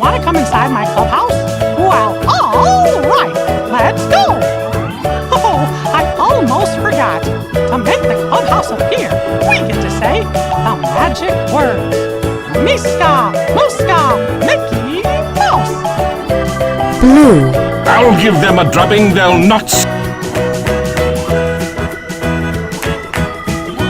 want to come inside my clubhouse? Well, all right, let's go. Oh, I almost forgot. To make the clubhouse appear, we get to say the magic words. Miska, Muska, Mickey Mouse. Blue. I'll give them a drubbing they'll not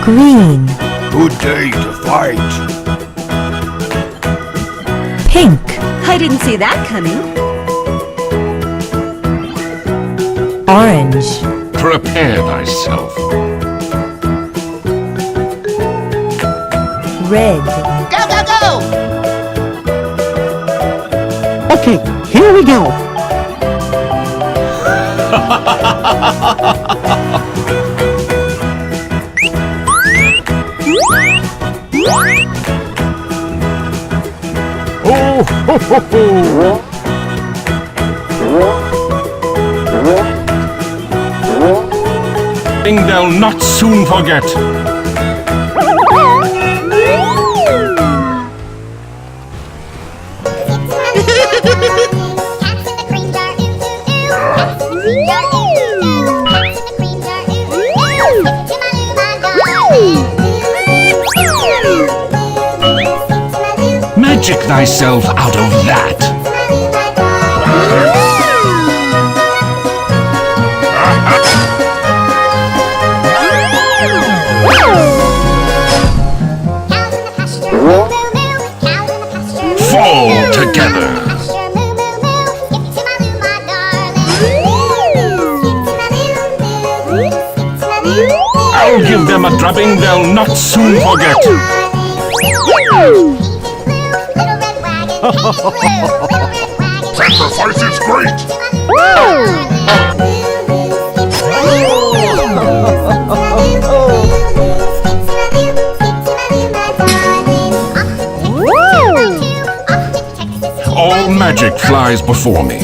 Green. Good day to fight. Pink. I didn't see that coming. Orange. prepare thyself. Red. Go, go, go! Okay, here we go. Oh, ho, ho, ho. Thing they'll not soon forget. Magic thyself out of that. Fall together. I'll give them a drubbing they'll not soon forget. Sacrifice is great! All magic flies before me.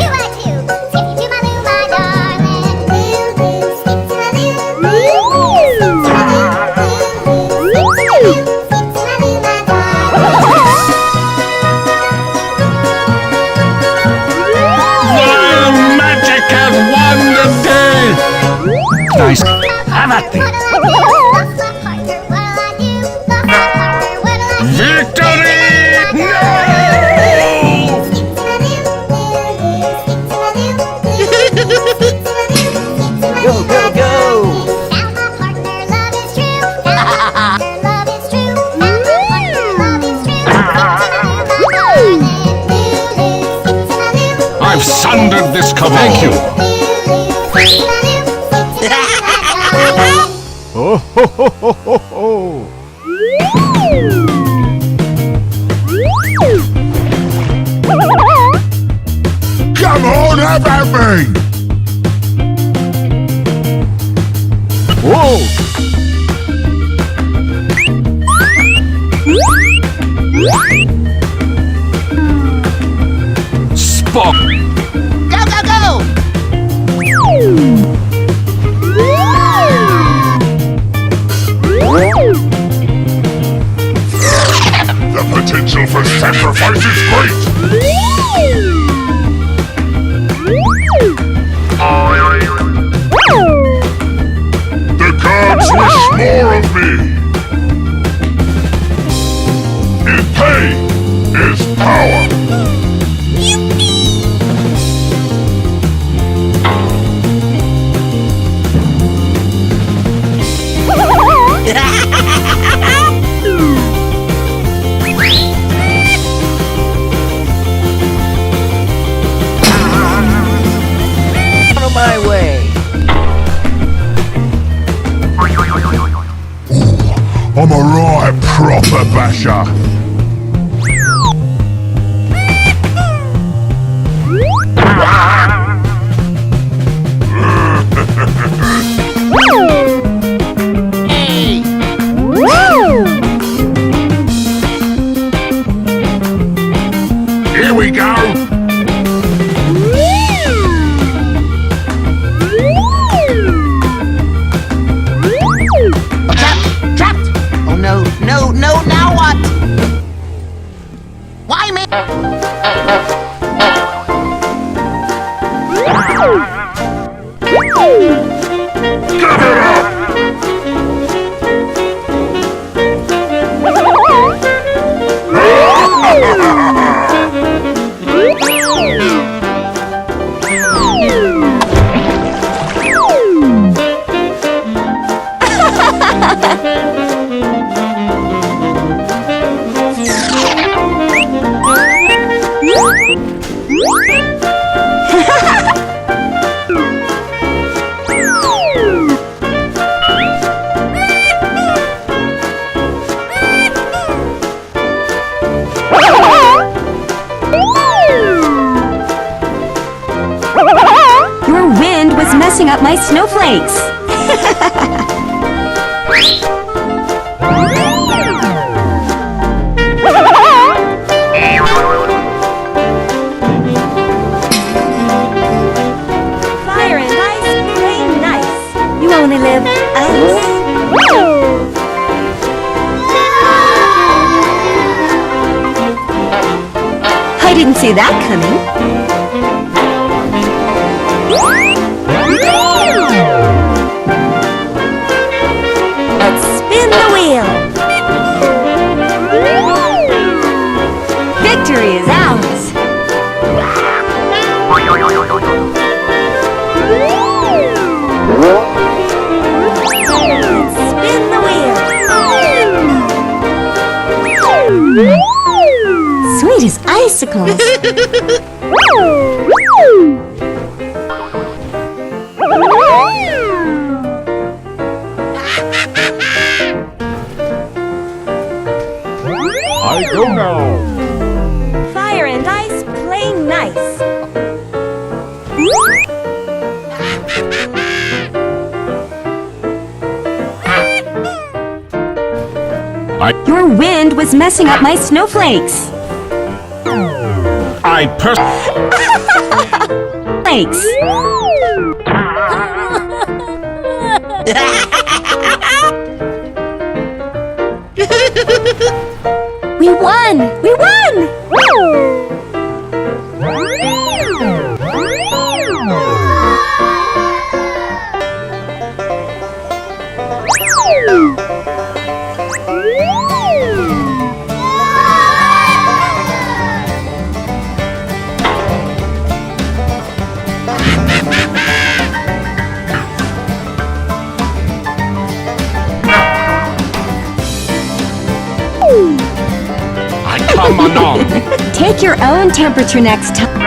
Nice. Have at thee. Victory! No! Go, go, go! I've sundered this cabal. Thank you. Oh, ho, ho, ho, ho, ho. Come on, have at me! Whoa! Spock! Go, go, go! The potential for sacrifice is great! The gods wish more of me! In pain is power! Out of my way! I'm a right proper basher! Hey! Here we go! Trapped! Trapped! Oh no, no, no, now what? Give it up! Your wind was messing up my snowflakes. Fire and ice, play nice. You only live ice. I didn't see that coming. Let's spin the wheel. Victory is ours. Let's spin the wheel. Sweet as icicles. I go now. Fire and ice play nice. Your wind was messing up my snowflakes. Flakes. We won! We won! Come along. Take your own temperature next time.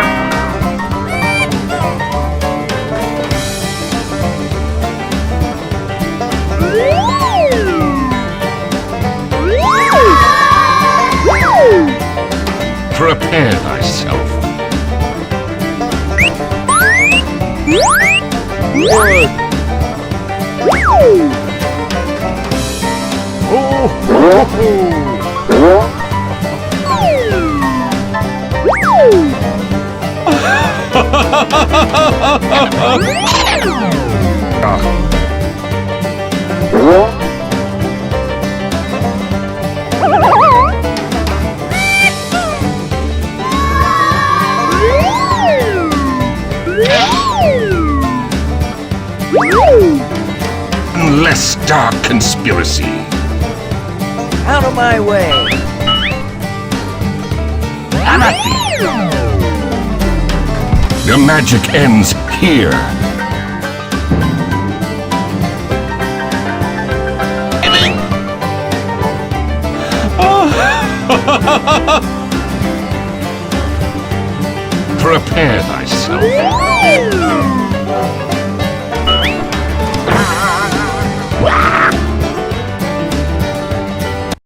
Prepare thyself. Less dark conspiracy. Out of my way. Anarchy. Your magic ends here. Prepare thyself.